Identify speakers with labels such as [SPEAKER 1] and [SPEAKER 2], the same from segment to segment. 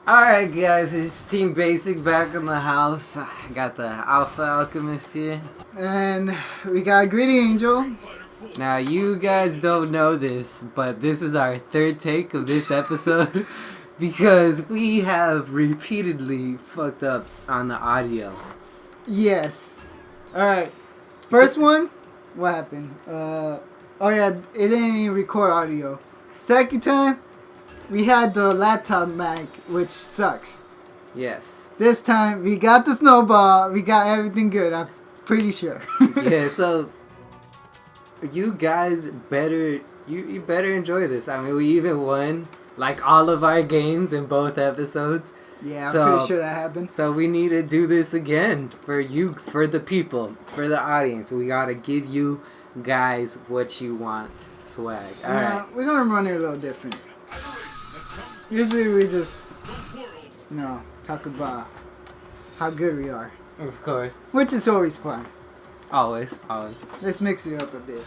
[SPEAKER 1] Alright guys, it's Team Basic back in the house. I got the Alpha Alchemist here.
[SPEAKER 2] And we got Greedy Angel.
[SPEAKER 1] Now you guys don't know this, but this is our third take of this episode because we have repeatedly fucked up on the audio.
[SPEAKER 2] Yes. Alright. First one, what happened? Oh yeah, it didn't record audio. Second time, we had the laptop mic, which sucks.
[SPEAKER 1] Yes.
[SPEAKER 2] This time, we got the snowball. We got everything good, I'm pretty sure.
[SPEAKER 1] Yeah, so you guys better you better enjoy this. I mean, we even won like all of our games in both episodes.
[SPEAKER 2] Yeah, I'm pretty sure that happened.
[SPEAKER 1] So we need to do this again for you, for the people, for the audience. We gotta give you guys what you want, swag. All right.
[SPEAKER 2] We're gonna run it a little different. Usually we just, talk about how good we are.
[SPEAKER 1] Of course.
[SPEAKER 2] Which is always fun.
[SPEAKER 1] Always.
[SPEAKER 2] Let's mix it up a bit.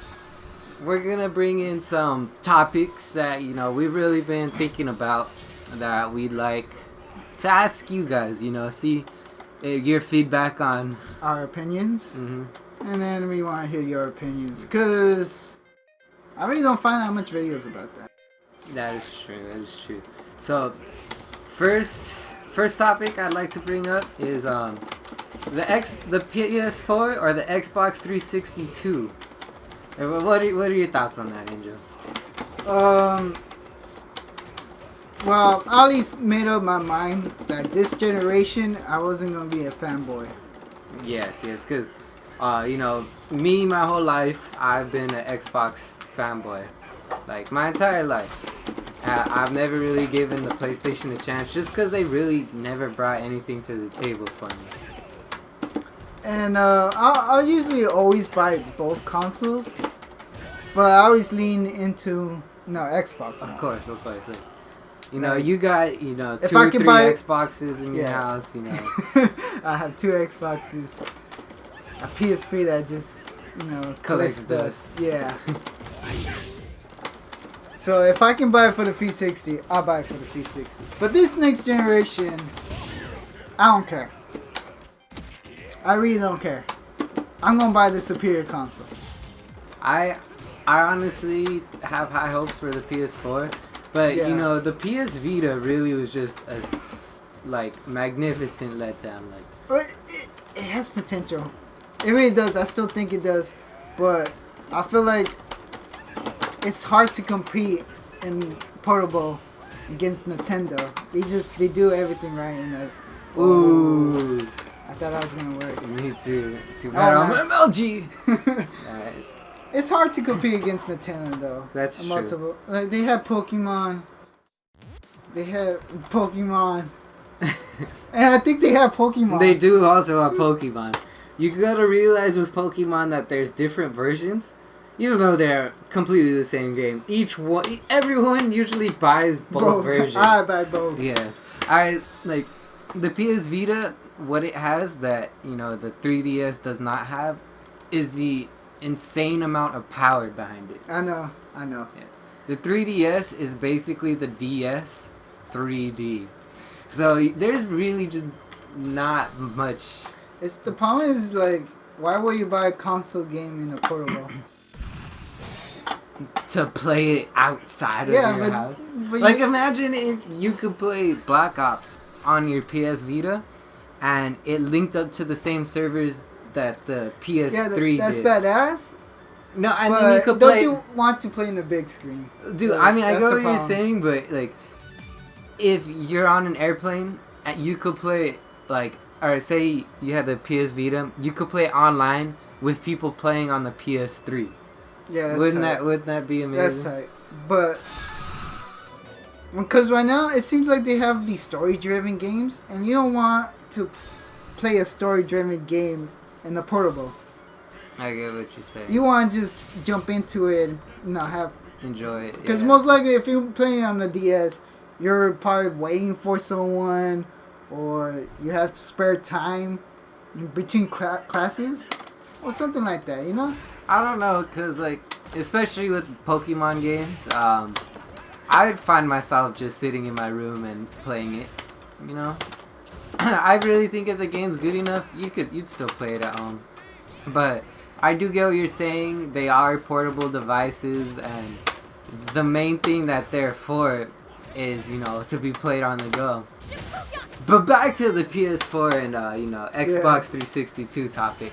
[SPEAKER 1] We're gonna bring in some topics that, we've really been thinking about that we'd like to ask you guys, see your feedback on
[SPEAKER 2] our opinions.
[SPEAKER 1] Mm-hmm.
[SPEAKER 2] And then we want to hear your opinions. Because I really don't find that much videos about that.
[SPEAKER 1] That is true. So, first topic I'd like to bring up is the PS4 or the Xbox 362. What are your thoughts on that, Angel?
[SPEAKER 2] Well, I at least made up my mind that this generation I wasn't gonna be a fanboy.
[SPEAKER 1] Yes, because me my whole life I've been an Xbox fanboy, like my entire life. I've never really given the PlayStation a chance just because they really never brought anything to the table for me.
[SPEAKER 2] And I'll usually always buy both consoles, but I always lean into Xbox.
[SPEAKER 1] Of course. Like, you got 2 or 3 Xboxes in your house.
[SPEAKER 2] I have 2 Xboxes, a PS3 that just
[SPEAKER 1] collects dust.
[SPEAKER 2] Yeah. So if I can buy it for the 360, I'll buy it for the 360. But this next generation, I don't care. I really don't care. I'm gonna buy the superior console.
[SPEAKER 1] I honestly have high hopes for the PS4, but the PS Vita really was just a magnificent letdown.
[SPEAKER 2] But it has potential. It really does. I still think it does, but I feel like it's hard to compete in portable against Nintendo. They do everything right in that.
[SPEAKER 1] Ooh.
[SPEAKER 2] I thought that was gonna work.
[SPEAKER 1] Me too. Too bad I'm MLG. Alright.
[SPEAKER 2] It's hard to compete against Nintendo though.
[SPEAKER 1] That's true.
[SPEAKER 2] Like they have Pokemon. And I think they have Pokemon.
[SPEAKER 1] They do also have Pokemon. You gotta realize with Pokemon that there's different versions. Even though they're completely the same game, everyone usually buys both versions.
[SPEAKER 2] I buy both.
[SPEAKER 1] Yes, I like the PS Vita. What it has that the 3DS does not have is the insane amount of power behind it.
[SPEAKER 2] I know.
[SPEAKER 1] Yeah. The 3DS is basically the DS 3D. So there's really just not much.
[SPEAKER 2] The problem is why would you buy a console game in a portable?
[SPEAKER 1] To play it outside of your house. But imagine if you could play Black Ops on your PS Vita and it linked up to the same servers that the PS3
[SPEAKER 2] that's
[SPEAKER 1] did.
[SPEAKER 2] Badass.
[SPEAKER 1] No, and then you could play.
[SPEAKER 2] Don't you want to play in the big screen?
[SPEAKER 1] Dude, I mean, I get what you're saying, but if you're on an airplane, you could play or say you had the PS Vita, you could play online with people playing on the PS3.
[SPEAKER 2] Yeah, that's
[SPEAKER 1] wouldn't that be amazing?
[SPEAKER 2] That's tight. But because right now it seems like they have these story-driven games, and you don't want to play a story-driven game in the portable.
[SPEAKER 1] I get what you're saying.
[SPEAKER 2] You want to just jump into it and
[SPEAKER 1] enjoy it.
[SPEAKER 2] Because most likely, if you're playing on the DS, you're probably waiting for someone, or you have spare time in between classes, or something like that.
[SPEAKER 1] I don't know, because especially with Pokemon games, I find myself just sitting in my room and playing it. you know, I really think if the game's good enough, you'd still play it at home. But I do get what you're saying. They are portable devices, and the main thing that they're for is, you know, to be played on the go. But back to the PS4 and you know, Xbox 362 topic.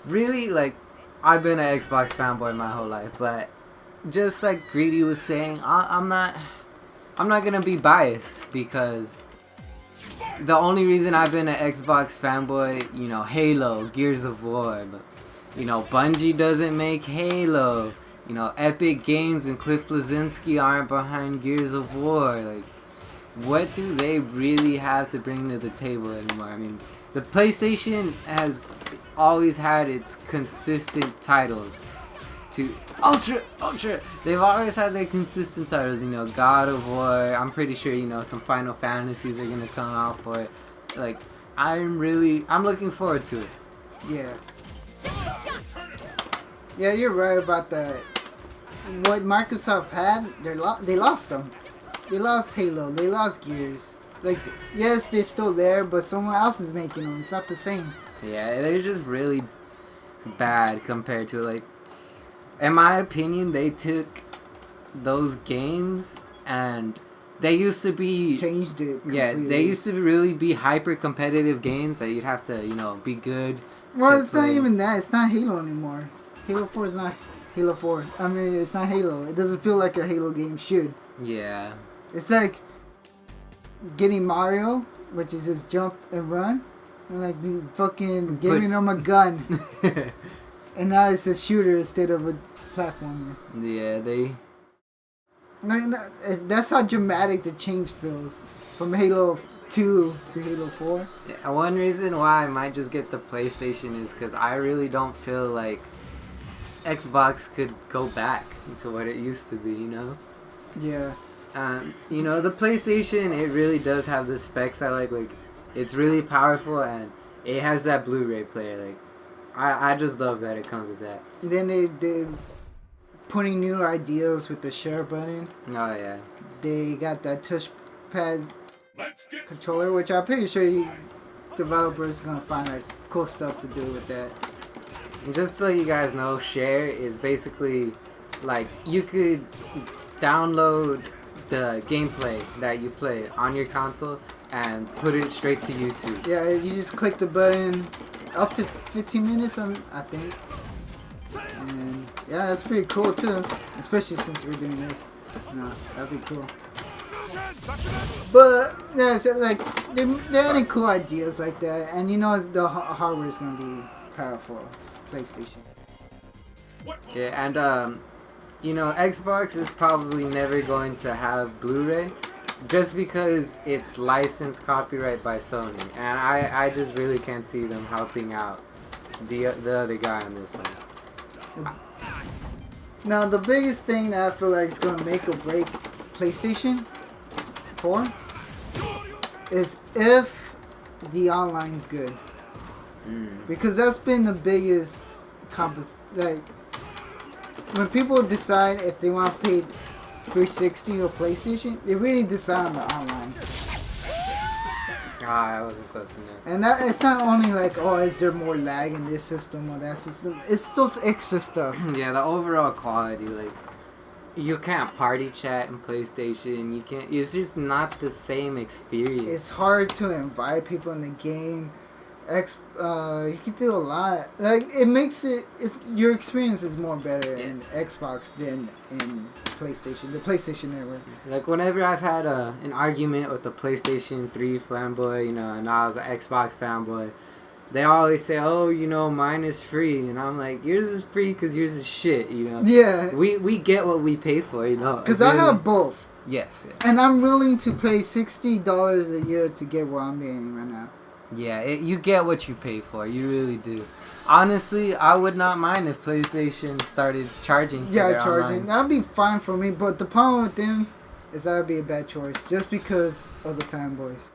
[SPEAKER 1] Really, like, I've been an Xbox fanboy my whole life, but just like Greedy was saying, I'm not gonna be biased, because the only reason I've been an Xbox fanboy, you know, Halo, Gears of War, but you know, Bungie doesn't make Halo. You know, Epic Games and Cliff Bleszinski aren't behind Gears of War. Like, what do they really have to bring to the table anymore? I mean, the PlayStation has always had its consistent titles. To Ultra. They've always had their consistent titles. You know, God of War. I'm pretty sure, you know, some Final Fantasies are gonna come out for it. Like, I'm looking forward to it.
[SPEAKER 2] Yeah. Yeah, you're right about that. What Microsoft had, they lost them. They lost Halo. They lost Gears. Like, yes, they're still there, but someone else is making them. It's not the same.
[SPEAKER 1] Yeah, they're just really bad compared to, like, in my opinion, they took those games and they used to be
[SPEAKER 2] changed it completely.
[SPEAKER 1] Yeah, they used to really be hyper competitive games that you'd have to, you know, be good.
[SPEAKER 2] Well, it's not even that. It's not Halo anymore. Halo 4 is not Halo 4. I mean, it's not Halo. It doesn't feel like a Halo game should.
[SPEAKER 1] Yeah.
[SPEAKER 2] It's like getting Mario, which is just jump and run, and like fucking giving him a gun. And now it's a shooter instead of a platformer.
[SPEAKER 1] Yeah,
[SPEAKER 2] that's how dramatic the change feels from Halo 2 to Halo 4.
[SPEAKER 1] Yeah, one reason why I might just get the PlayStation is because I really don't feel like Xbox could go back to what it used to be, you know?
[SPEAKER 2] Yeah.
[SPEAKER 1] You know, the PlayStation, it really does have the specs I like. Like, it's really powerful and it has that Blu-ray player. Like, I just love that it comes with that.
[SPEAKER 2] And then they putting new ideas with the share button.
[SPEAKER 1] Oh, yeah.
[SPEAKER 2] They got that touchpad controller, which I'm pretty sure developers are going to find like cool stuff to do with that.
[SPEAKER 1] And just so you guys know, share is basically like you could download the gameplay that you play on your console and put it straight to YouTube.
[SPEAKER 2] Yeah, you just click the button up to 15 minutes, I think. And yeah, that's pretty cool too, especially since we're doing this. No, that'd be cool. But yeah, so like they're adding cool ideas like that, and you know the hardware is gonna be powerful. PlayStation.
[SPEAKER 1] Yeah, and you know, Xbox is probably never going to have Blu-ray just because it's licensed copyright by Sony, and I just really can't see them helping out the other guy on this one.
[SPEAKER 2] Now the biggest thing that I feel like is gonna make or break PlayStation 4 is if the online's good. Because that's been the biggest like when people decide if they want to play 360 or PlayStation, they really decide on the online.
[SPEAKER 1] I wasn't close enough.
[SPEAKER 2] And that it's not only like, oh, is there more lag in this system or that system? It's those extra stuff.
[SPEAKER 1] Yeah, the overall quality, like, you can't party chat in PlayStation. You can't. It's just not the same experience.
[SPEAKER 2] It's hard to invite people in the game. You can do a lot. Like it makes it. Your experience is more better in Xbox than in PlayStation. The PlayStation Network.
[SPEAKER 1] Like whenever I've had an argument with the PlayStation 3 fanboy, you know, and I was an Xbox fanboy, they always say, "Oh, you know, mine is free," and I'm like, "Yours is free because yours is shit," you know.
[SPEAKER 2] Yeah.
[SPEAKER 1] We get what we pay for, you know.
[SPEAKER 2] Because I have both.
[SPEAKER 1] Yes. Yeah.
[SPEAKER 2] And I'm willing to pay $60 a year to get what I'm getting right now.
[SPEAKER 1] Yeah, you get what you pay for. You really do. Honestly, I would not mind if PlayStation started charging for their
[SPEAKER 2] charging.
[SPEAKER 1] online.
[SPEAKER 2] That'd be fine for me, but the problem with them is that would be a bad choice just because of the fanboys.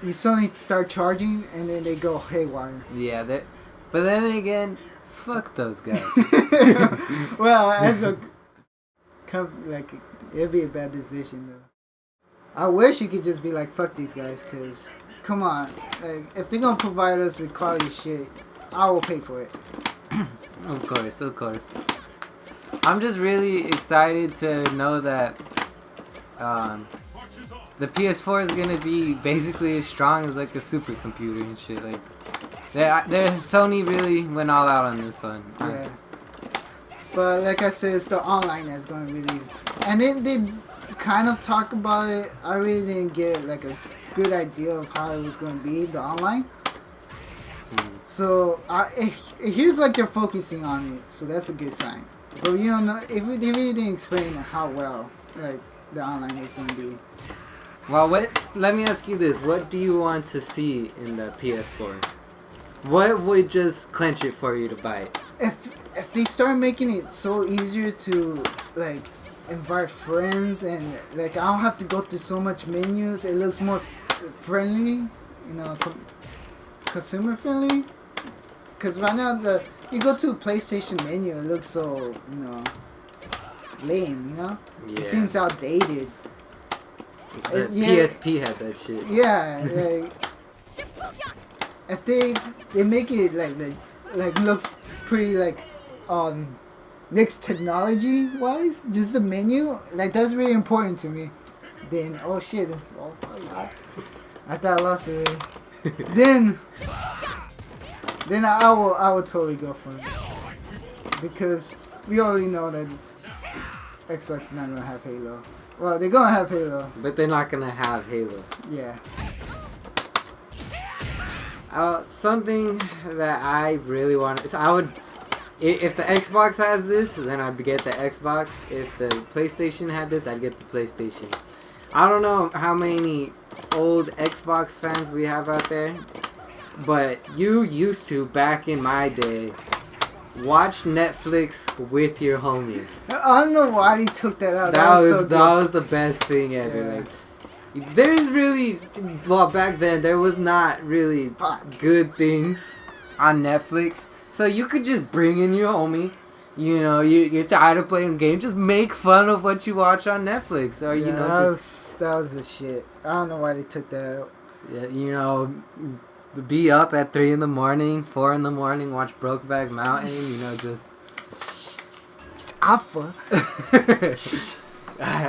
[SPEAKER 2] You suddenly start charging and then they go haywire.
[SPEAKER 1] Yeah, but then again, fuck those guys.
[SPEAKER 2] Well, as a It'd be a bad decision though. I wish you could just be like, fuck these guys, cause come on, like if they're gonna provide us with quality shit, I will pay for it.
[SPEAKER 1] Of course, of course. I'm just really excited to know that the PS4 is gonna be basically as strong as like a supercomputer and shit. Like, Sony really went all out on this one.
[SPEAKER 2] Yeah. But like I said, it's the online that's going to really, and then they kind of talk about it. I really didn't get like a good idea of how it was going to be, the online. So it here's like they're focusing on it, so that's a good sign. But you don't know if they really didn't explain how well like the online is going to be.
[SPEAKER 1] Well, let me ask you this: what do you want to see in the PS4? What would just clinch it for you to buy it?
[SPEAKER 2] If they start making it so easier to like invite friends and like I don't have to go through so much menus, it looks more friendly, you know, consumer friendly. Cause right now you go to a PlayStation menu, it looks so, you know, lame, you know.
[SPEAKER 1] Yeah.
[SPEAKER 2] It seems outdated.
[SPEAKER 1] The PSP had that shit.
[SPEAKER 2] Yeah, like if they make it like looks pretty like next technology wise, just the menu, like that's really important to me. Then oh shit, I thought I lost it already. then I will totally go for it, because we already know that Xbox is not gonna have Halo. Well, they're gonna have Halo,
[SPEAKER 1] but they're not gonna have Halo.
[SPEAKER 2] Yeah.
[SPEAKER 1] Something that I really want. So I would, if the Xbox has this, then I'd get the Xbox. If the PlayStation had this, I'd get the PlayStation. I don't know how many old Xbox fans we have out there, but you used to, back in my day, watch Netflix with your homies.
[SPEAKER 2] I don't know why they took that out.
[SPEAKER 1] That
[SPEAKER 2] was
[SPEAKER 1] the best thing ever.
[SPEAKER 2] Yeah.
[SPEAKER 1] Like, there's really, well, back then there was not really good things on Netflix, so you could just bring in your homie. You know, you're tired of playing games, just make fun of what you watch on Netflix, or you know,
[SPEAKER 2] that was the shit. I don't know why they took that out.
[SPEAKER 1] Yeah, you know, be up at 3 in the morning, 4 in the morning, watch Brokeback Mountain. You know, just
[SPEAKER 2] alpha.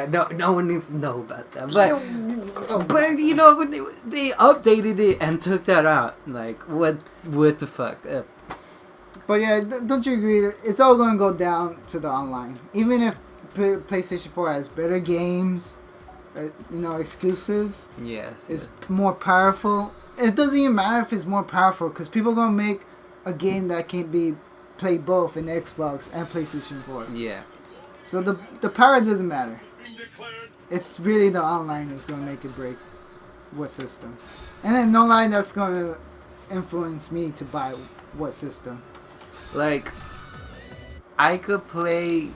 [SPEAKER 1] No one needs to know about that. But you know, when they updated it and took that out, like what the fuck?
[SPEAKER 2] But yeah, don't you agree? It's all going to go down to the online. Even if PlayStation 4 has better games, you know, exclusives.
[SPEAKER 1] Yes.
[SPEAKER 2] It's more powerful. It doesn't even matter if it's more powerful, because people are going to make a game that can be played both in Xbox and PlayStation 4.
[SPEAKER 1] Yeah.
[SPEAKER 2] So the power doesn't matter. It's really the online that's going to make it break what system. And then no line that's going to influence me to buy what system.
[SPEAKER 1] Like, I could play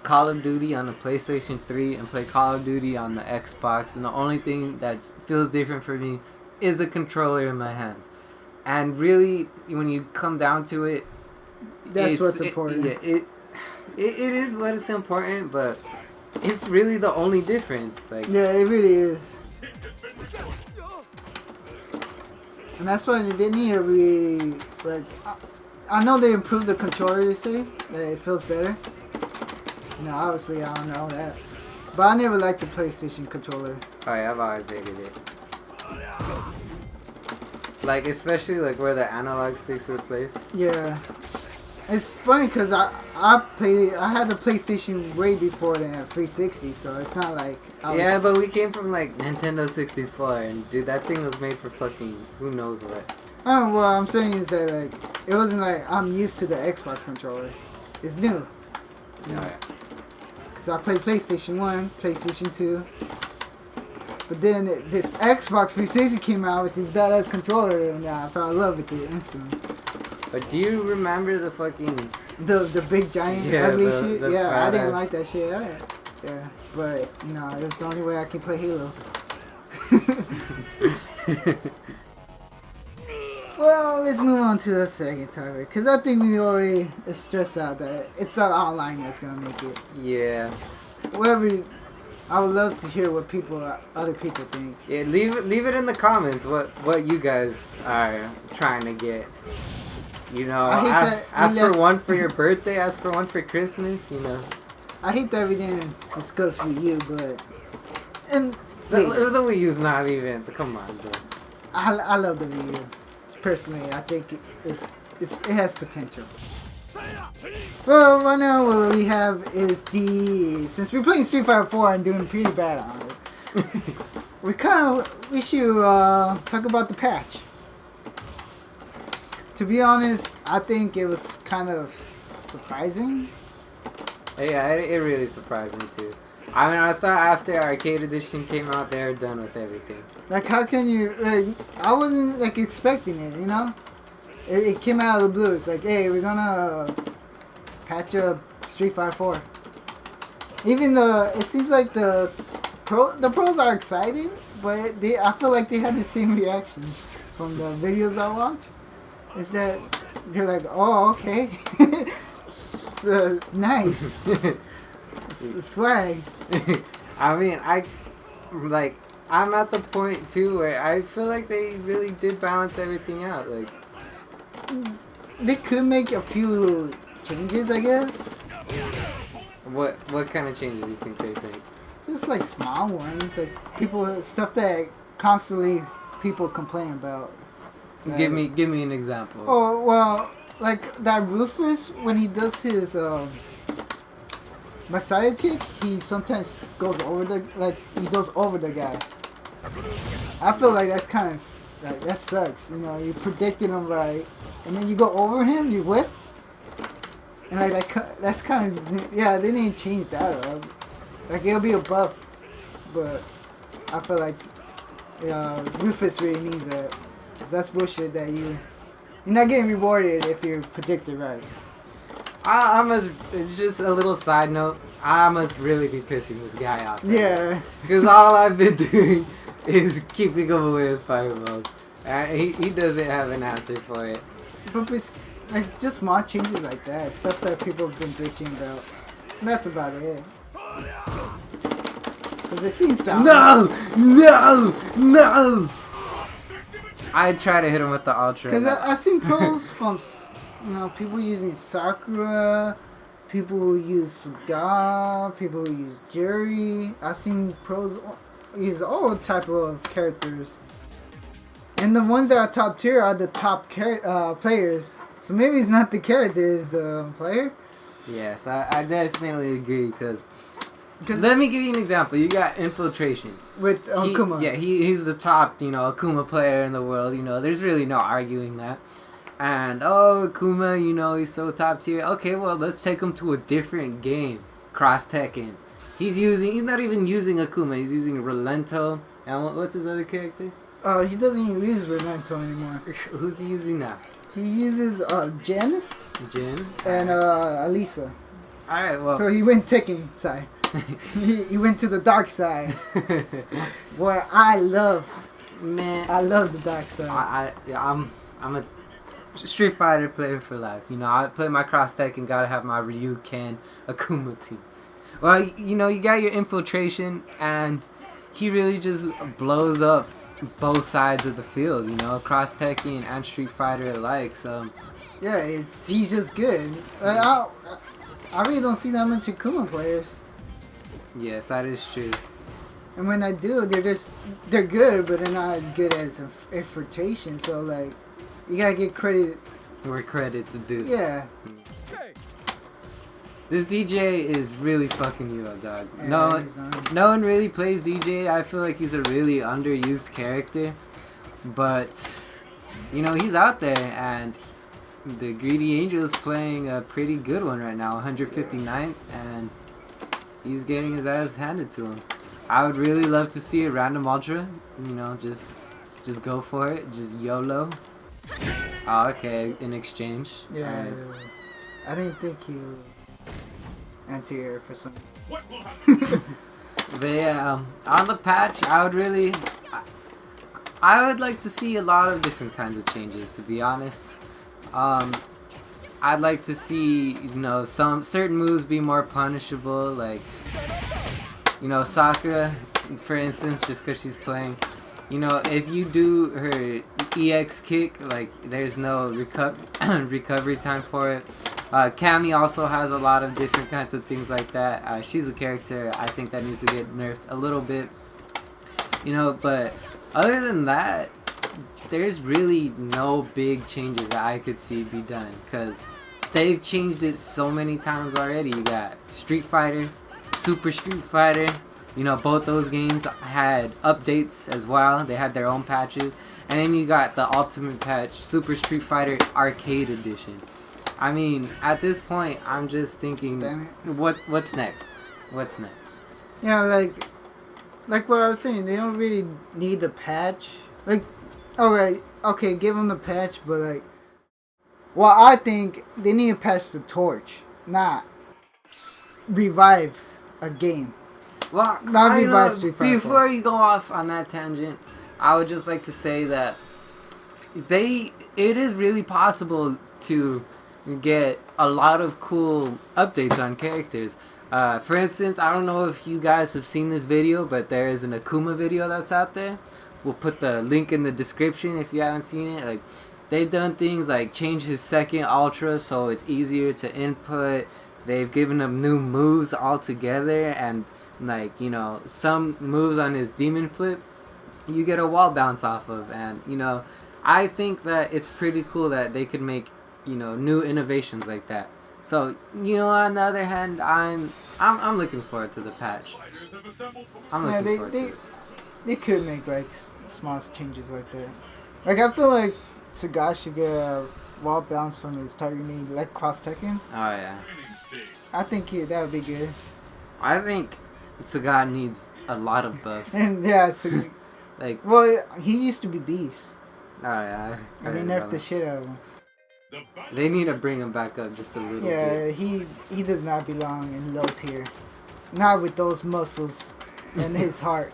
[SPEAKER 1] Call of Duty on the PlayStation 3 and play Call of Duty on the Xbox, and the only thing that feels different for me is the controller in my hands. And really, when you come down to it,
[SPEAKER 2] that's what's important.
[SPEAKER 1] It is what it's important, but it's really the only difference. Like,
[SPEAKER 2] yeah, it really is. And that's why they need to really, like, I know they improved the controller, they say, that it feels better. No, obviously I don't know that. But I never liked the PlayStation controller.
[SPEAKER 1] Oh yeah, I've always hated it. Like, especially like where the analog sticks were placed.
[SPEAKER 2] Yeah. It's funny because I had the PlayStation way before the 360, so it's not like
[SPEAKER 1] yeah, but we came from like Nintendo 64, and dude, that thing was made for fucking who knows what.
[SPEAKER 2] Oh, what I'm saying is that like it wasn't like I'm used to the Xbox controller. It's new. You know? Cause I played PlayStation 1, PlayStation 2, but then this Xbox 360 came out with this badass controller, and I fell in love with it instantly.
[SPEAKER 1] But do you remember the fucking
[SPEAKER 2] the big giant ugly shit? Yeah, I didn't like that shit. Yeah, but you know, it was the only way I can play Halo. Well, let's move on to the second topic, because I think we already stressed out that it's our online that's gonna make it.
[SPEAKER 1] Yeah.
[SPEAKER 2] Whatever I would love to hear what other people think.
[SPEAKER 1] Yeah, leave it in the comments what you guys are trying to get. You know,
[SPEAKER 2] I hate that
[SPEAKER 1] ask
[SPEAKER 2] we
[SPEAKER 1] for
[SPEAKER 2] left-
[SPEAKER 1] one for your birthday, ask for one for Christmas, you know.
[SPEAKER 2] I hate that we didn't discuss Wii U, but and
[SPEAKER 1] The Wii U's not even, come on, bro.
[SPEAKER 2] I love the Wii U. Personally, I think it has potential. Well, right now what we have is since we're playing Street Fighter 4 and doing pretty bad on it, we should talk about the patch. To be honest, I think it was kind of surprising.
[SPEAKER 1] Yeah, it really surprised me too. I mean, I thought after Arcade Edition came out, they were done with everything.
[SPEAKER 2] Like, how can you, like, I wasn't, like, expecting it, you know? It came out of the blue. It's like, hey, we're gonna patch up Street Fighter 4. Even it seems like the pros are excited, but I feel like they had the same reaction from the videos I watched. Is that they're like, oh, okay. So, nice. Swag.
[SPEAKER 1] I mean, I'm at the point too where I feel like they really did balance everything out. Like,
[SPEAKER 2] they could make a few changes, I guess.
[SPEAKER 1] what kind of changes do you think they think?
[SPEAKER 2] Just like small ones, like stuff that constantly people complain about.
[SPEAKER 1] Give me an example.
[SPEAKER 2] Oh well, like that Rufus when he does his Messiah kick, he sometimes goes over the guy. I feel like that's kind of that sucks. You know, you predicted him right, and then you go over him, you whip, and that's kind of they didn't change that up. Like it'll be a buff, but I feel like Rufus really needs that. Cause that's bullshit that you're not getting rewarded if you predict it right.
[SPEAKER 1] I must, just a little side note, I must really be pissing this guy off.
[SPEAKER 2] Yeah.
[SPEAKER 1] Because all I've been doing is keeping him away with fireballs. He doesn't have an answer for it.
[SPEAKER 2] But it's like just small changes like that, stuff that people have been bitching about. That's about it. Cause it seems balanced.
[SPEAKER 1] No! I try to hit him with the ultra.
[SPEAKER 2] Cause I've seen pros from people using Sakura, people who use Suga, people who use Jerry. I've seen pros use all type of characters, and the ones that are top tier are the top players. So maybe it's not the character, it's the player.
[SPEAKER 1] Yes, I definitely agree. Because let me give you an example. You got Infiltration
[SPEAKER 2] with Akuma.
[SPEAKER 1] He's the top, Akuma player in the world. There's really no arguing that. And Akuma, he's so top tier. Okay, well, let's take him to a different game, Cross Tekken. He's not even using Akuma. He's using Relento. And what's his other character?
[SPEAKER 2] He doesn't even use Relento anymore.
[SPEAKER 1] Who's he using now?
[SPEAKER 2] He uses Jin. And Alisa.
[SPEAKER 1] All right, well.
[SPEAKER 2] So he went Tekken side. he went to the dark side. Where I love the dark side.
[SPEAKER 1] I'm a Street Fighter player for life. I play my Cross Tekken, gotta have my Ryu, Ken, Akuma team. Well, you got your Infiltration, and he really just blows up both sides of the field. Cross Tekken and Street Fighter alike. So
[SPEAKER 2] yeah, he's just good. I really don't see that much Akuma players.
[SPEAKER 1] Yes, that is true.
[SPEAKER 2] And when I do, they're good, but they're not as good as Infiltration. So like, you gotta get credit
[SPEAKER 1] where credit's due.
[SPEAKER 2] Yeah.
[SPEAKER 1] This DJ is really fucking you up, dog.
[SPEAKER 2] Yeah,
[SPEAKER 1] no one really plays DJ. I feel like he's a really underused character. But, he's out there, and the Greedy Angel is playing a pretty good one right now, 159th, and he's getting his ass handed to him. I would really love to see a random ultra, just go for it, just YOLO. Oh, okay, in exchange.
[SPEAKER 2] Yeah, I didn't think you anti-air for some.
[SPEAKER 1] But yeah, on the patch, I would like to see a lot of different kinds of changes, to be honest. I'd like to see, some certain moves be more punishable, like You know, Sakura, for instance, just because she's playing. You know, if you do her EX kick, like, there's no recovery time for it. Cammy also has a lot of different kinds of things like that. She's a character I think that needs to get nerfed a little bit. You know, but other than that, there's really no big changes that I could see be done. Because they've changed it so many times already. You got Street Fighter, Super Street Fighter. You know, both those games had updates as well. They had their own patches. And then you got the ultimate patch, Super Street Fighter Arcade Edition. I mean, at this point, I'm just thinking, what's next? What's next?
[SPEAKER 2] Yeah, like what I was saying, they don't really need the patch. Like, alright, okay, give them the patch, but like, well, I think they need to pass the torch, not revive a game.
[SPEAKER 1] Well,
[SPEAKER 2] not revive Street Fighter.
[SPEAKER 1] Before you go off on that tangent, I would just like to say that it is really possible to get a lot of cool updates on characters. For instance, I don't know if you guys have seen this video, but there is an Akuma video that's out there. We'll put the link in the description if you haven't seen it. Like, they've done things like change his second Ultra so it's easier to input. They've given him new moves altogether, and like, you know, some moves on his demon flip you get a wall bounce off of. And you know, I think that it's pretty cool that they could make, you know, new innovations like that. So, you know, on the other hand, I'm looking forward to the patch. I'm looking forward to it.
[SPEAKER 2] They could make like small changes like that. Like, I feel like Sagat should get a wall bounce from his target knee, like cross Tekken.
[SPEAKER 1] Oh yeah.
[SPEAKER 2] I think that would be good.
[SPEAKER 1] I think Sagat needs a lot of buffs.
[SPEAKER 2] And yeah,
[SPEAKER 1] like,
[SPEAKER 2] well, he used to be Beast.
[SPEAKER 1] Oh yeah.
[SPEAKER 2] And they nerfed the shit out of him.
[SPEAKER 1] They need to bring him back up just a little bit.
[SPEAKER 2] Yeah, he does not belong in low tier. Not with those muscles and his heart.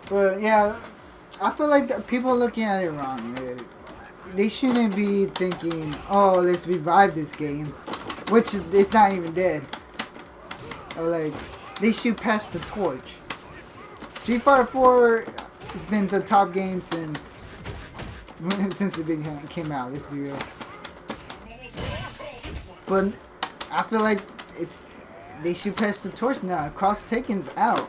[SPEAKER 2] But yeah, I feel like people are looking at it wrong. They shouldn't be thinking, oh, let's revive this game, which it's not even dead. Or like, they should pass the torch. Street Fighter 4 has been the top game since it came out. Let's be real. But I feel like they should pass the torch now. Cross Tekken's out.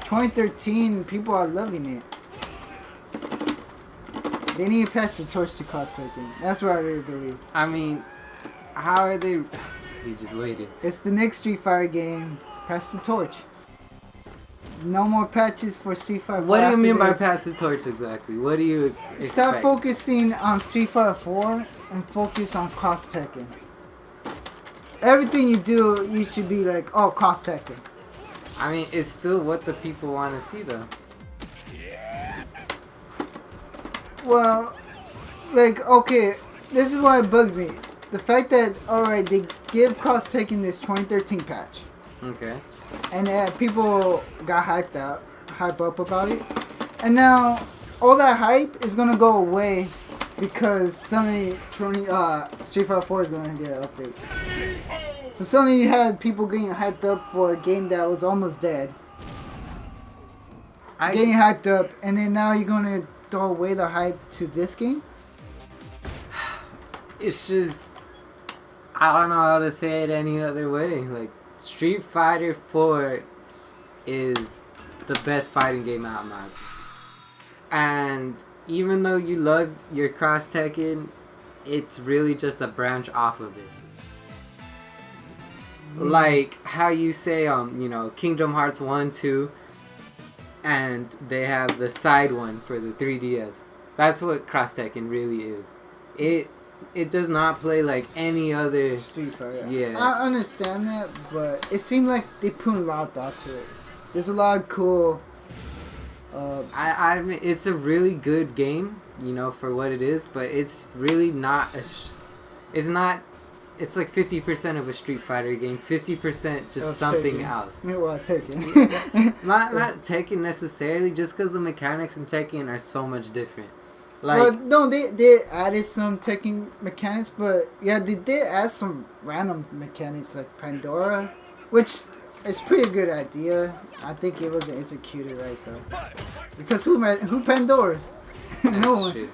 [SPEAKER 2] 2013, people are loving it. They need to pass the torch to Cross Tekken. That's what I really believe.
[SPEAKER 1] I mean, how are they? You just waited.
[SPEAKER 2] It's the next Street Fighter game. Pass the torch. No more patches for Street Fighter 4.
[SPEAKER 1] What do you mean by pass the torch exactly? What do you expect?
[SPEAKER 2] Stop focusing on Street Fighter 4 and focus on Cross Tekken. Everything you do, you should be like, oh, Cross Tekken.
[SPEAKER 1] I mean, it's still what the people want to see, though.
[SPEAKER 2] Well, like, okay, this is why it bugs me. The fact that, alright, they give Cross Tekken this 2013 patch.
[SPEAKER 1] Okay.
[SPEAKER 2] And people got hyped up about it. And now, all that hype is going to go away because suddenly Street Fighter 4 is going to get an update. So suddenly you had people getting hyped up for a game that was almost dead. Getting hyped up, and then now you're going to throw away the hype to this game?
[SPEAKER 1] It's just, I don't know how to say it any other way. Like, Street Fighter 4 is the best fighting game out in my opinion. And even though you love your Cross Tekken, it's really just a branch off of it. Like how you say, you know, Kingdom Hearts 1, 2, and they have the side one for the 3DS. That's what Cross Tekken really is. It does not play like any other
[SPEAKER 2] Street Fighter.
[SPEAKER 1] Yeah.
[SPEAKER 2] I understand that, but it seemed like they put a lot of thought to it. There's a lot of cool.
[SPEAKER 1] I mean, it's a really good game, you know, for what it is, but it's really not it's not. It's like 50% of a Street Fighter game, 50% just something else.
[SPEAKER 2] Well, Tekken.
[SPEAKER 1] not Tekken necessarily, just because the mechanics in Tekken are so much different. Like,
[SPEAKER 2] well, no, they added some Tekken mechanics, but yeah, they did add some random mechanics like Pandora, which is pretty good idea. I think it wasn't executed right though, because who Pandoras? No
[SPEAKER 1] that's
[SPEAKER 2] one.
[SPEAKER 1] true.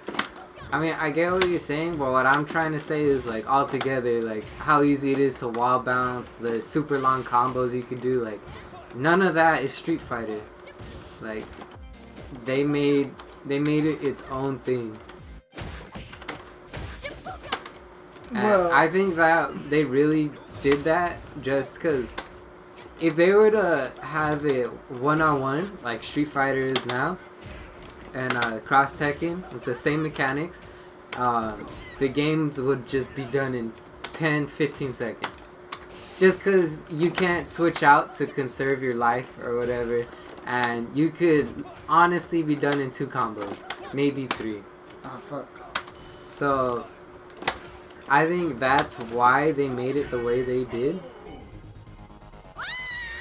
[SPEAKER 1] I mean, I get what you're saying, but what I'm trying to say is, like, altogether, like, how easy it is to wall bounce, the super long combos you could do, like, none of that is Street Fighter. Like, they made it its own thing. And
[SPEAKER 2] Well,
[SPEAKER 1] I think that they really did that just because if they were to have it one-on-one, like Street Fighter is now, and Cross Tekken with the same mechanics, the games would just be done in 10-15 seconds. Just because you can't switch out to conserve your life or whatever, and you could honestly be done in 2 combos, maybe 3.
[SPEAKER 2] oh fuck.
[SPEAKER 1] So I think that's why they made it the way they did.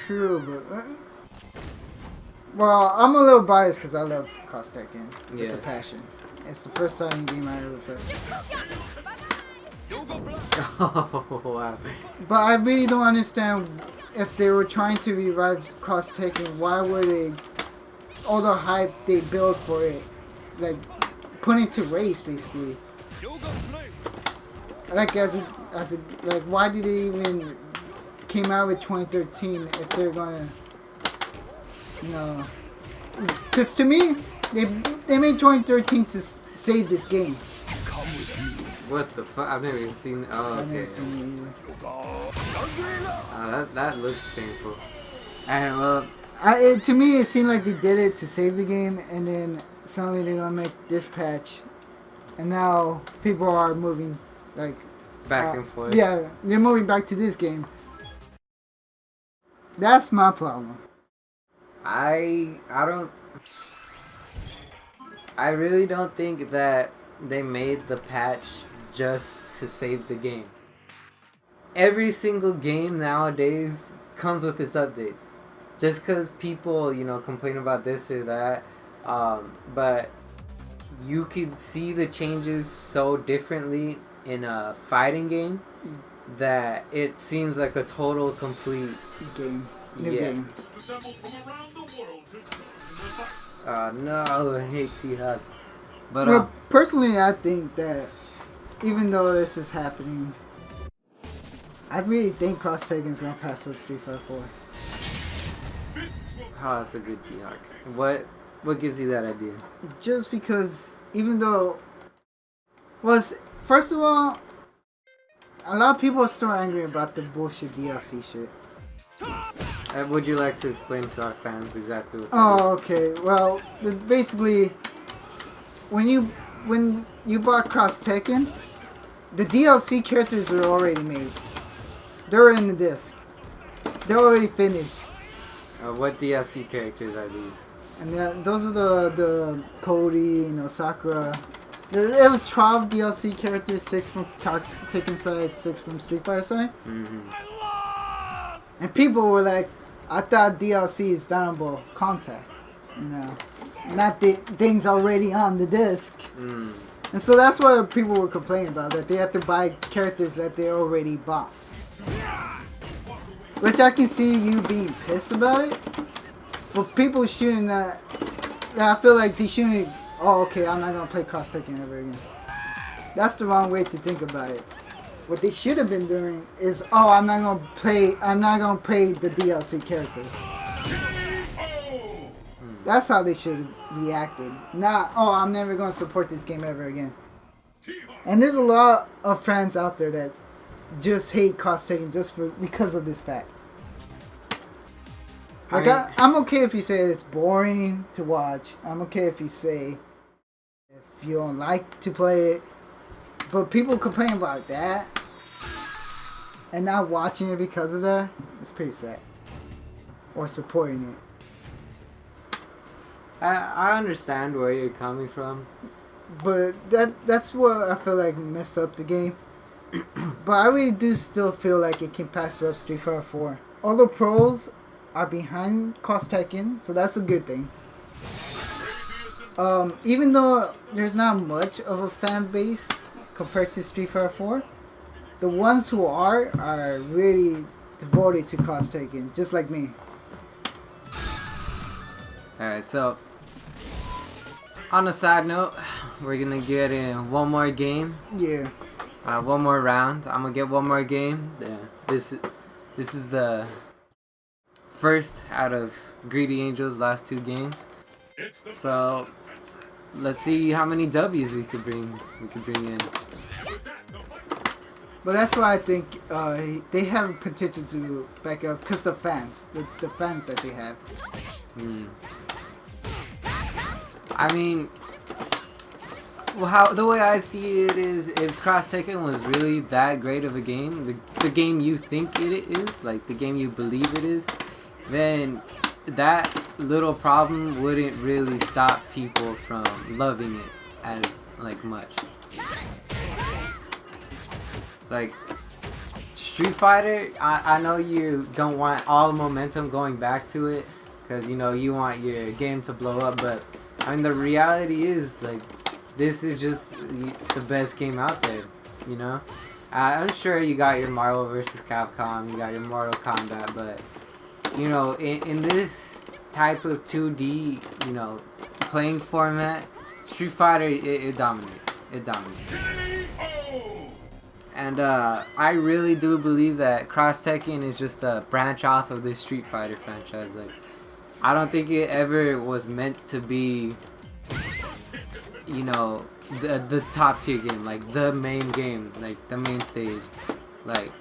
[SPEAKER 2] True, but well, I'm a little biased because I love Cross Tekken with a passion. It's the first fighting game I ever played.
[SPEAKER 1] Oh wow.
[SPEAKER 2] But I really don't understand if they were trying to revive Cross Tekken. Why would they all the hype they built for it, like put it to race basically? Like like why did they even came out with 2013 if they're gonna, you know? Because to me, they made 2013 to save this game.
[SPEAKER 1] What the fuck? I've never even seen. Oh,
[SPEAKER 2] I've
[SPEAKER 1] okay.
[SPEAKER 2] never seen it either.
[SPEAKER 1] That looks painful. Alright, well,
[SPEAKER 2] To me, it seemed like they did it to save the game, and then suddenly they're gonna make this patch, and now people are moving like
[SPEAKER 1] back and forth.
[SPEAKER 2] Yeah, they're moving back to this game. That's my problem.
[SPEAKER 1] I really don't think that they made the patch just to save the game. Every single game nowadays comes with its updates. Just because people, you know, complain about this or that, but you could see the changes so differently in a fighting game that it seems like a total complete
[SPEAKER 2] game. New game.
[SPEAKER 1] No, I hate T-Hawks. But
[SPEAKER 2] well, personally, I think that even though this is happening, I really think Cross Tekken's gonna pass up Street Fighter 4.
[SPEAKER 1] Oh, that's a good T-Hawk. What gives you that idea?
[SPEAKER 2] Just because, even though, first of all, a lot of people are still angry about the bullshit DLC shit.
[SPEAKER 1] Would you like to explain to our fans exactly what that
[SPEAKER 2] Oh, okay. Well, basically, when you bought Cross Tekken, the DLC characters were already made. They were in the disc. They're already finished.
[SPEAKER 1] What DLC characters are these?
[SPEAKER 2] And those are the Cody, Sakura. It was 12 DLC characters, 6 from Tekken side, 6 from Street Fighter side.
[SPEAKER 1] Mm-hmm.
[SPEAKER 2] And people were like, I thought DLC is downloadable content. Not the things already on the disc.
[SPEAKER 1] Mm.
[SPEAKER 2] And so that's what people were complaining about, that they have to buy characters that they already bought. Which I can see you being pissed about it. But people shouldn't, I feel like they shouldn't, oh okay, I'm not going to play Cross Tekken ever again. That's the wrong way to think about it. What they should have been doing is, oh, I'm not gonna play the DLC characters. That's how they should have reacted. Not, oh, I'm never gonna support this game ever again. And there's a lot of fans out there that just hate Cross Tekken just because of this fact. Like, I'm okay if you say it's boring to watch. I'm okay if you say if you don't like to play it. But people complain about that and not watching it because of that, it's pretty sad. Or supporting it.
[SPEAKER 1] I understand where you're coming from.
[SPEAKER 2] But that's what I feel like messed up the game. But I really do still feel like it can pass up Street Fighter 4. All the pros are behind Cross Tekken, so that's a good thing. Even though there's not much of a fan base compared to Street Fighter 4, the ones who are really devoted to cross taking, just like me.
[SPEAKER 1] Alright, so on a side note, we're gonna get in one more game.
[SPEAKER 2] Yeah.
[SPEAKER 1] One more round. I'm gonna get one more game. Yeah. This is the first out of Greedy Angel's last 2 games. So let's see how many W's we could bring in.
[SPEAKER 2] But that's why I think they have potential to back up because the fans that they have.
[SPEAKER 1] I mean, well, the way I see it is, if Cross Tekken was really that great of a game, the game you think it is, like the game you believe it is, then that little problem wouldn't really stop people from loving it as like much. Like Street Fighter, I know you don't want all the momentum going back to it because you know you want your game to blow up, but I mean the reality is like this is just the best game out there, you know. I'm sure you got your Marvel vs. Capcom, you got your Mortal Kombat, but you know in this type of 2D, you know, playing format, Street Fighter it dominates. It dominates. And I really do believe that Cross Tekken is just a branch off of the Street Fighter franchise. Like, I don't think it ever was meant to be, you know, the top tier game, like the main game, like the main stage. Like,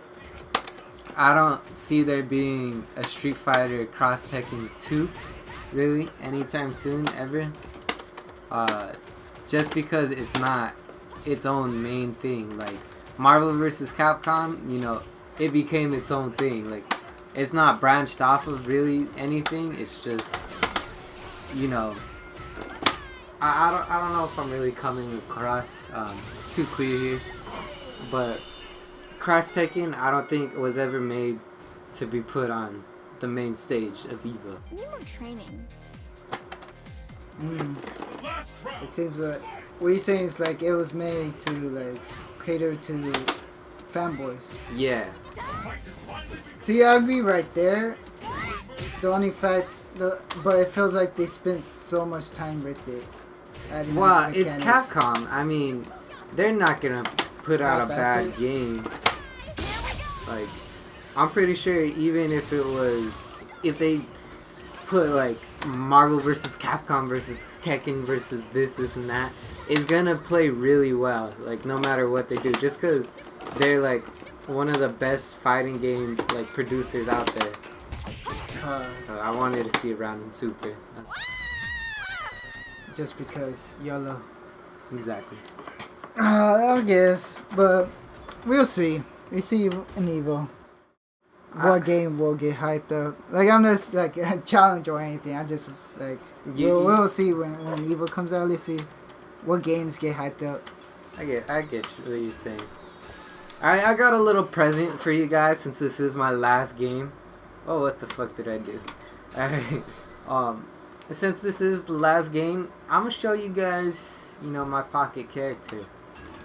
[SPEAKER 1] I don't see there being a Street Fighter Cross Tekken 2, really, anytime soon, ever. Just because it's not its own main thing. Like, Marvel vs. Capcom, you know, it became its own thing. Like, it's not branched off of really anything. It's just, you know, I don't know if I'm really coming across too clear here, but Cross Tekken, I don't think was ever made to be put on the main stage of EVO.
[SPEAKER 3] Need more training.
[SPEAKER 2] It seems like what you're saying is like it was made to like cater to fanboys.
[SPEAKER 1] Yeah.
[SPEAKER 2] See, I agree right there. The only fact, but it feels like they spent so much time with it.
[SPEAKER 1] Well, it's Capcom. I mean, they're not gonna put out a bad game. Like, I'm pretty sure even if it was, if they put like Marvel vs. Capcom versus Tekken versus this and that, it's gonna play really well. Like, no matter what they do, just because they're like one of the best fighting game like producers out there. I wanted to see a random super.
[SPEAKER 2] Just because YOLO.
[SPEAKER 1] Exactly.
[SPEAKER 2] I guess, but we'll see. We see in EVO. What game will get hyped up? Like, I'm just like a challenge or anything. I just like we'll see when EVO comes out. Let's see what games get hyped up.
[SPEAKER 1] I get what you're saying. Alright, I got a little present for you guys since this is my last game. Oh, what the fuck did I do? Alright, since this is the last game, I'm gonna show you guys, you know, my pocket character.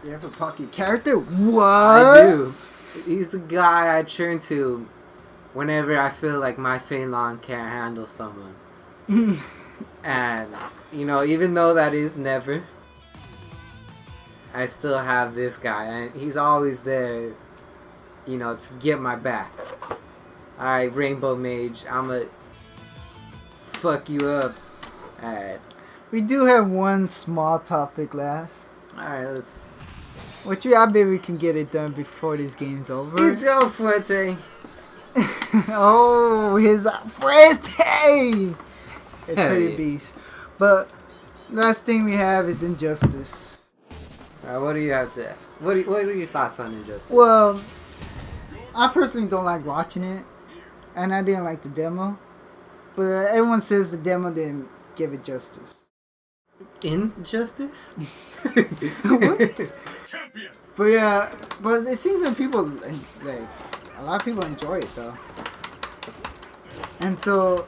[SPEAKER 2] You have a pocket character? What?
[SPEAKER 1] I do. He's the guy I turn to whenever I feel like my Fei Long can't handle someone. And, you know, even though that is never, I still have this guy, and he's always there, you know, to get my back. Alright, Rainbow Mage, I'ma fuck you up. Alright.
[SPEAKER 2] We do have one small topic last.
[SPEAKER 1] Alright, let's...
[SPEAKER 2] I bet we can get it done before this game's over.
[SPEAKER 1] It's El Fuerte.
[SPEAKER 2] Oh, his Fuerte! It's pretty beast. But last thing we have is Injustice.
[SPEAKER 1] What do you have to... What are your thoughts on Injustice?
[SPEAKER 2] Well, I personally don't like watching it. And I didn't like the demo. But everyone says the demo didn't give it justice.
[SPEAKER 1] Injustice?
[SPEAKER 2] What? But yeah, but it seems that people, like, a lot of people enjoy it though. And so,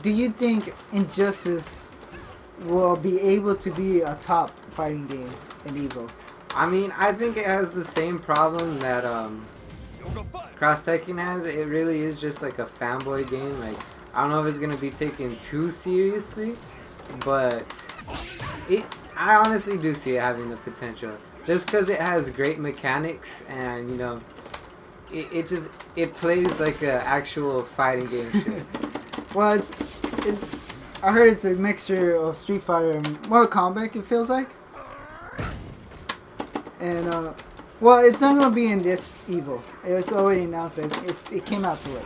[SPEAKER 2] do you think Injustice will be able to be a top fighting game in Evo.
[SPEAKER 1] I mean, I think it has the same problem that Cross Tekken has. It really is just like a fanboy game. Like, I don't know if it's gonna be taken too seriously, but I honestly do see it having the potential. Just because it has great mechanics and, you know, it plays like an actual fighting game shit.
[SPEAKER 2] Well, I heard it's a mixture of Street Fighter and Mortal Kombat, it feels like. And, well, it's not going to be in this Evo. It's already announced that it came out too late.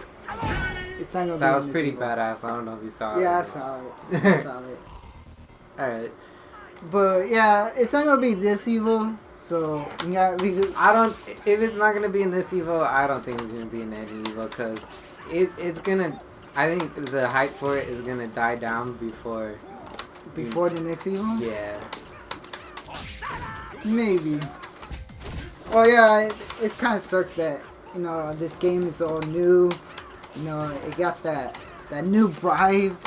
[SPEAKER 2] It's not going to be
[SPEAKER 1] That was
[SPEAKER 2] in this
[SPEAKER 1] pretty
[SPEAKER 2] Evo.
[SPEAKER 1] badass. I don't know if you saw it.
[SPEAKER 2] Yeah, I saw it. I saw it.
[SPEAKER 1] Alright.
[SPEAKER 2] But, yeah, it's not going to be this Evo. So,
[SPEAKER 1] if it's not going to be in this Evo, I don't think it's going to be in any Evo. Because it's going to... I think the hype for it is going to die down before...
[SPEAKER 2] Before the next Evo?
[SPEAKER 1] Yeah.
[SPEAKER 2] Maybe. Well, yeah, it kind of sucks that, you know, this game is all new. You know, it got that new bribe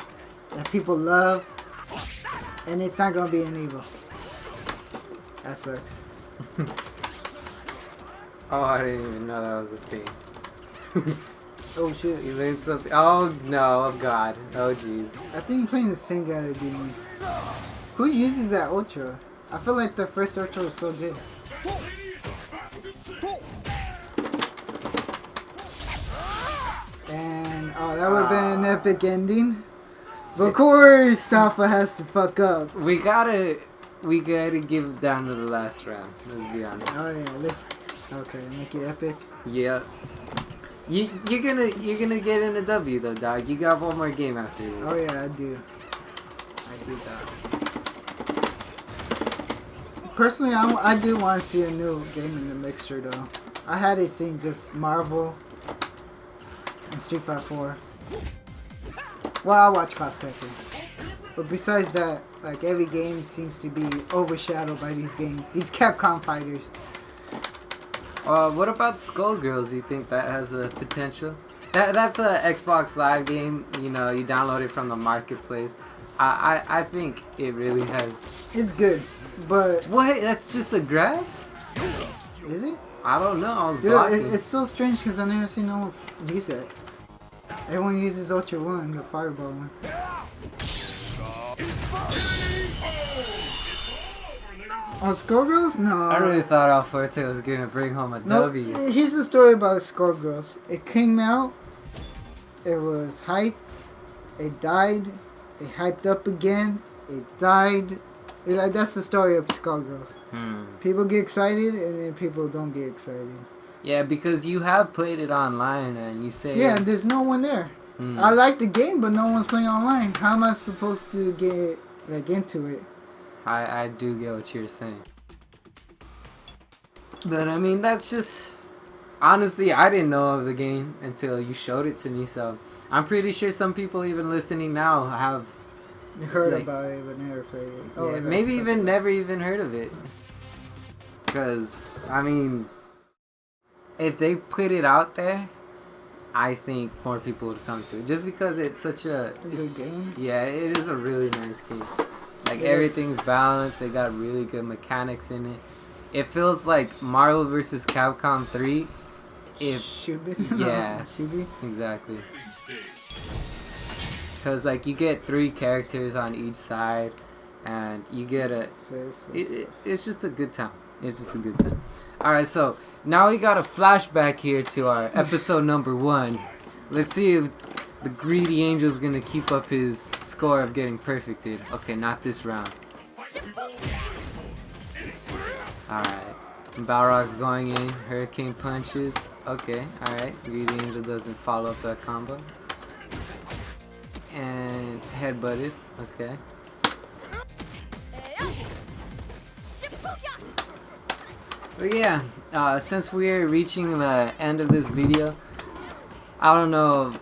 [SPEAKER 2] that people love. And it's not going to be an Evo. That sucks.
[SPEAKER 1] Oh, I didn't even know that was a thing.
[SPEAKER 2] Oh, shit.
[SPEAKER 1] You learned something. Oh, no. Oh, God. Oh, jeez.
[SPEAKER 2] I think you're playing the same guy that beat me. Who uses that Ultra? I feel like the first Ultra was so good. And, oh, that would have been an epic ending. But of course, Safa has to fuck up.
[SPEAKER 1] We gotta give it down to the last round. Let's be honest.
[SPEAKER 2] Oh yeah, okay, make it epic.
[SPEAKER 1] Yeah. You're gonna get in a W though, dog. You got one more game after this.
[SPEAKER 2] Oh yeah, I do that. Personally, I do want to see a new game in the mixture though. I had it seen just Marvel and Street Fighter 4. Well, I watch Cross Tekken. But besides that, like every game seems to be overshadowed by these games. These Capcom fighters.
[SPEAKER 1] What about Skullgirls? You think that has a potential? That's a Xbox Live game. You know, you download it from the marketplace. I think it really has.
[SPEAKER 2] It's good, but
[SPEAKER 1] what? That's just a grab?
[SPEAKER 2] Is it?
[SPEAKER 1] I don't know. I was
[SPEAKER 2] Dude,
[SPEAKER 1] blocking.
[SPEAKER 2] it's so strange because I never seen no one use that. Everyone uses Ultra 1, the Fireball one. Oh, Skullgirls? No.
[SPEAKER 1] I really thought Alforte was gonna bring home a W.
[SPEAKER 2] No, here's the story about Skullgirls. It came out, it was hyped, it died, it hyped up again, it died. That's the story of Skullgirls. People get excited and then people don't get excited.
[SPEAKER 1] Yeah, because you have played it online and you say...
[SPEAKER 2] Yeah, there's no one there. I like the game, but no one's playing online. How am I supposed to get into it?
[SPEAKER 1] I do get what you're saying. But I mean, that's just... Honestly, I didn't know of the game until you showed it to me, so... I'm pretty sure some people even listening now have...
[SPEAKER 2] Heard about it, but never played it.
[SPEAKER 1] Yeah, maybe even never even heard of it. Because, I mean... If they put it out there, I think more people would come to it. Just because it's such a
[SPEAKER 2] good game.
[SPEAKER 1] Yeah, it is a really nice game. Like everything's balanced. They got really good mechanics in it. It feels like Marvel vs. Capcom 3.
[SPEAKER 2] Should be.
[SPEAKER 1] Yeah.
[SPEAKER 2] Should be.
[SPEAKER 1] Exactly. Because like you get 3 characters on each side, and you get it's just a good time. It's just a good time. All right, so. Now we got a flashback here to our episode number 1. Let's see if the greedy angel's gonna keep up his score of getting perfected. Okay, not this round. Alright. Balrog's going in. Hurricane punches. Okay, alright. Greedy angel doesn't follow up that combo. And headbutted. Okay. But yeah, since we're reaching the end of this video, I don't know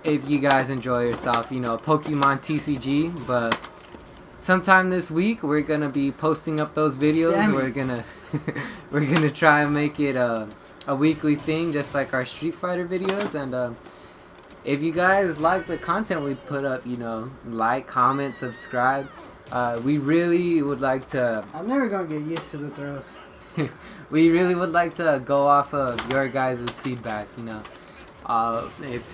[SPEAKER 1] if you guys enjoy yourself, you know, Pokemon TCG, but sometime this week we're gonna be posting up those videos. We're gonna try and make it a weekly thing, just like our Street Fighter videos, and if you guys like the content we put up, you know, like, comment, subscribe. We really would like to.
[SPEAKER 2] I'm never gonna get used to the throws.
[SPEAKER 1] We really would like to go off of your guys' feedback. You know, if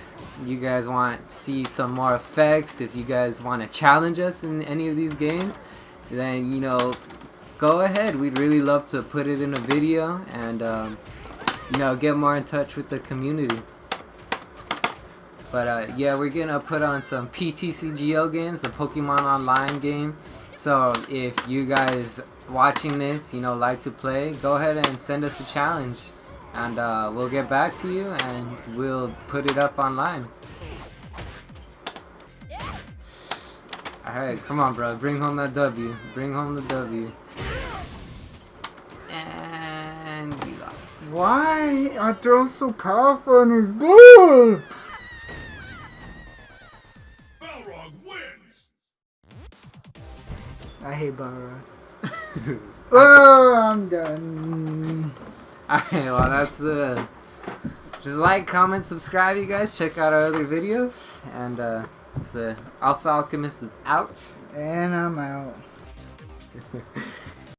[SPEAKER 1] you guys want to see some more effects, if you guys want to challenge us in any of these games, then you know, go ahead. We'd really love to put it in a video and you know, get more in touch with the community. But yeah, we're gonna put on some PTCGO games, the Pokemon Online game. So if you guys watching this, you know, like to play, go ahead and send us a challenge, and we'll get back to you and we'll put it up online. Alright, come on, bro. Bring home that W. Bring home the W. And we lost.
[SPEAKER 2] Why are throws so powerful in this game? I hate Balrog. Oh, I'm done.
[SPEAKER 1] Alright, well that's the... Just like, comment, subscribe, you guys. Check out our other videos. And it's the Alpha Alchemist is out.
[SPEAKER 2] And I'm out.